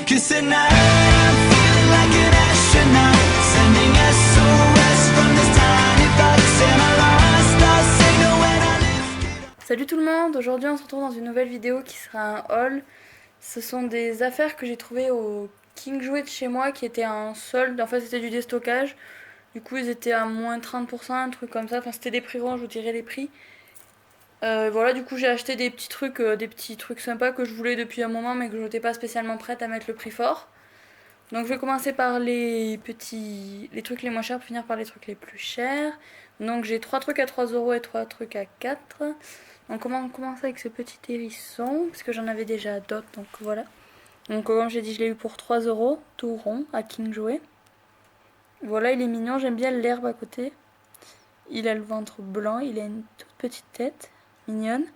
'Cause tonight I'm feeling like an astronaut, sending SOS from this tiny box. Am I lost? I'll signal when I lift it up. Salut tout le monde, aujourd'hui on se retrouve dans une nouvelle vidéo qui sera un haul. Ce sont des affaires que j'ai trouvées au King Jouet de chez moi qui étaient en solde, en fait c'était du déstockage. Du coup ils étaient à moins 30%, un truc comme ça, enfin c'était des prix ronds, je vous dirai les prix. Voilà, du coup j'ai acheté des petits trucs sympas que je voulais depuis un moment mais que je n'étais pas spécialement prête à mettre le prix fort. Donc je vais commencer par les trucs les moins chers pour finir par les trucs les plus chers. Donc j'ai 3 trucs à 3€ et 3 trucs à 4. Donc on commence avec ce petit hérisson, parce que j'en avais déjà d'autres, donc voilà. Donc comme j'ai dit, je l'ai eu pour 3€, tout rond, à King Jouet. Voilà, il est mignon, j'aime bien l'herbe à côté. Il a le ventre blanc, il a une toute petite tête, mignonne.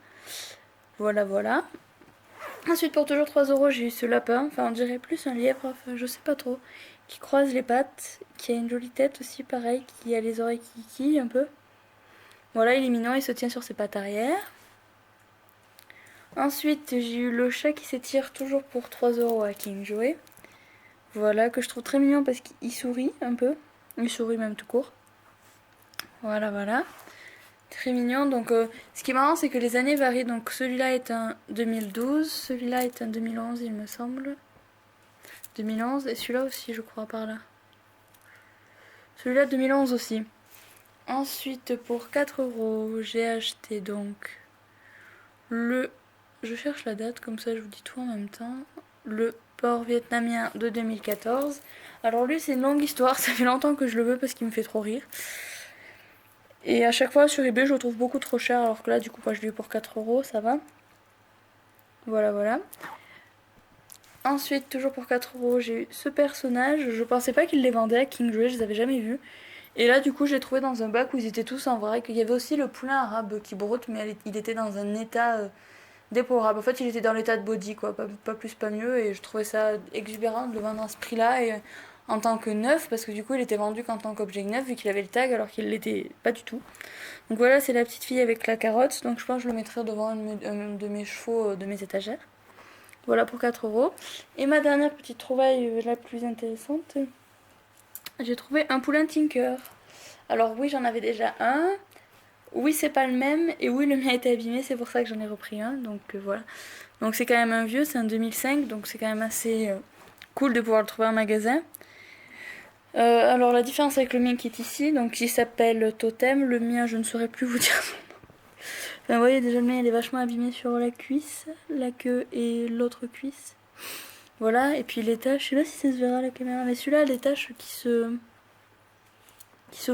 Voilà, voilà. Ensuite, pour toujours 3€, j'ai eu ce lapin, enfin on dirait plus un lièvre, enfin je sais pas trop, qui croise les pattes, qui a une jolie tête aussi, pareil, qui a les oreilles qui quillent un peu. Voilà, il est mignon, il se tient sur ses pattes arrière. Ensuite, j'ai eu le chat qui s'étire toujours pour 3€ à King Jouet. Voilà, que je trouve très mignon parce qu'il sourit un peu. Il sourit même tout court. Voilà, voilà. Très mignon. Donc, ce qui est marrant, c'est que les années varient. Donc, celui-là est un 2012, celui-là est un 2011, il me semble. 2011, et celui-là aussi, je crois, par là. Celui-là, 2011 aussi. Ensuite, pour 4€, j'ai acheté donc le... Je cherche la date, comme ça je vous dis tout en même temps. Le porc vietnamien de 2014. Alors lui, c'est une longue histoire, ça fait longtemps que je le veux parce qu'il me fait trop rire. Et à chaque fois sur eBay, je le trouve beaucoup trop cher, alors que là, du coup, moi, je l'ai eu pour 4€, ça va. Voilà, voilà. Ensuite, toujours pour 4€, j'ai eu ce personnage. Je pensais pas qu'ils les vendaient à King Jouet, je les avais jamais vus. Et là, du coup, je l'ai trouvé dans un bac où ils étaient tous en vrac. Il y avait aussi le poulain arabe qui broute, mais il était dans un état déplorable. En fait, il était dans l'état de body, quoi, pas plus, pas mieux. Et je trouvais ça exubérant de le vendre à ce prix-là. Et en tant que neuf, parce que du coup, il était vendu qu'en tant qu'objet neuf, vu qu'il avait le tag, alors qu'il l'était pas du tout. Donc voilà, c'est la petite fille avec la carotte. Donc je pense que je le mettrai devant un de mes chevaux de mes étagères. Voilà pour 4€. Et ma dernière petite trouvaille la plus intéressante, j'ai trouvé un poulain Tinker. Alors oui, j'en avais déjà un. Oui, c'est pas le même. Et oui, le mien a été abîmé, c'est pour ça que j'en ai repris un. Donc voilà. Donc c'est quand même un vieux, c'est un 2005. Donc c'est quand même assez cool de pouvoir le trouver en magasin. Alors la différence avec le mien qui est ici, donc il s'appelle Totem. Le mien, je ne saurais plus vous dire son nom. Enfin, vous voyez, déjà le mien, il est vachement abîmé sur la cuisse, la queue et l'autre cuisse. Voilà, et puis les taches, je sais pas si ça se verra à la caméra, mais celui-là, les taches qui se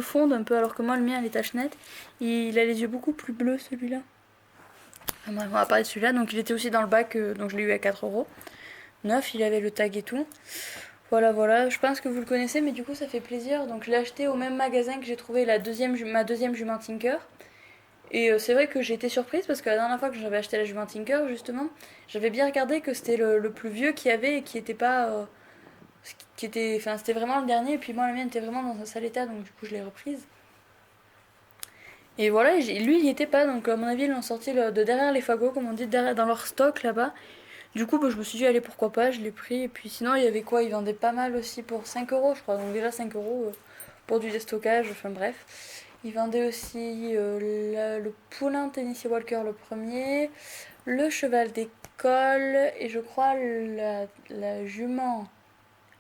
fondent un peu, alors que moi, le mien a les taches nettes. Il a les yeux beaucoup plus bleus, celui-là. Enfin, bref, on va parler de celui-là. Donc, il était aussi dans le bac, donc je l'ai eu à 4€. Neuf, il avait le tag et tout. Voilà, voilà. Je pense que vous le connaissez, mais du coup, ça fait plaisir. Donc, je l'ai acheté au même magasin que j'ai trouvé ma deuxième jument Tinker. Et c'est vrai que j'ai été surprise parce que la dernière fois que j'avais acheté la jument Tinker, justement, j'avais bien regardé que c'était le plus vieux qu'il y avait et qui était pas. Enfin, c'était vraiment le dernier. Et puis moi, la mienne était vraiment dans un sale état, donc du coup, je l'ai reprise. Et voilà, lui, il n'y était pas. Donc, à mon avis, ils l'ont sorti de derrière les fagots, comme on dit, dans leur stock là-bas. Du coup, bah, je me suis dit, allez, pourquoi pas, je l'ai pris. Et puis sinon, il y avait quoi? Ils vendaient pas mal aussi pour 5€, je crois. Donc, déjà 5€ pour du déstockage, enfin bref. Ils vendaient aussi le poulain Tennessee Walker, le premier, le cheval d'école, et je crois la jument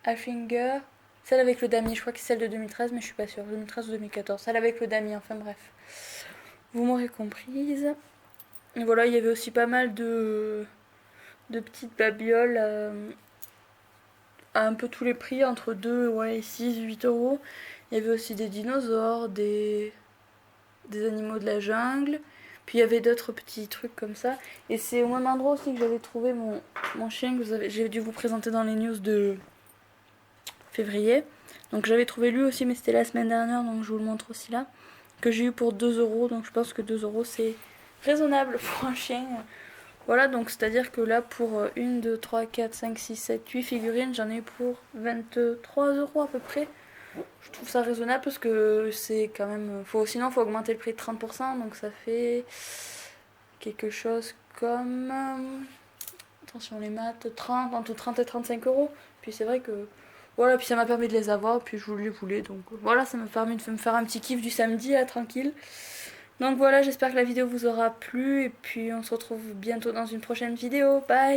Haflinger, celle avec le damier, je crois que c'est celle de 2013, mais je suis pas sûre, 2013 ou 2014, celle avec le damier, enfin bref. Vous m'aurez comprise. Et voilà, il y avait aussi pas mal de petites babioles à un peu tous les prix, entre 2 ouais, 6, 8€. Il y avait aussi des dinosaures, des animaux de la jungle. Puis il y avait d'autres petits trucs comme ça. Et c'est au même endroit aussi que j'avais trouvé mon chien que j'ai dû vous présenter dans les news de février. Donc j'avais trouvé lui aussi, mais c'était la semaine dernière, donc je vous le montre aussi là. Que j'ai eu pour 2€, donc je pense que 2€ c'est raisonnable pour un chien. Voilà, donc c'est-à-dire que là pour 1, 2, 3, 4, 5, 6, 7, 8 figurines, j'en ai eu pour 23€ à peu près. Je trouve ça raisonnable parce que c'est quand même. Sinon, il faut augmenter le prix de 30%, donc ça fait quelque chose comme attention les maths, 30, entre 30 et 35 euros. Puis c'est vrai que voilà, puis ça m'a permis de les avoir, puis je les voulais, donc voilà, ça m'a permis de me faire un petit kiff du samedi là, tranquille. Donc voilà, j'espère que la vidéo vous aura plu, et puis on se retrouve bientôt dans une prochaine vidéo, bye.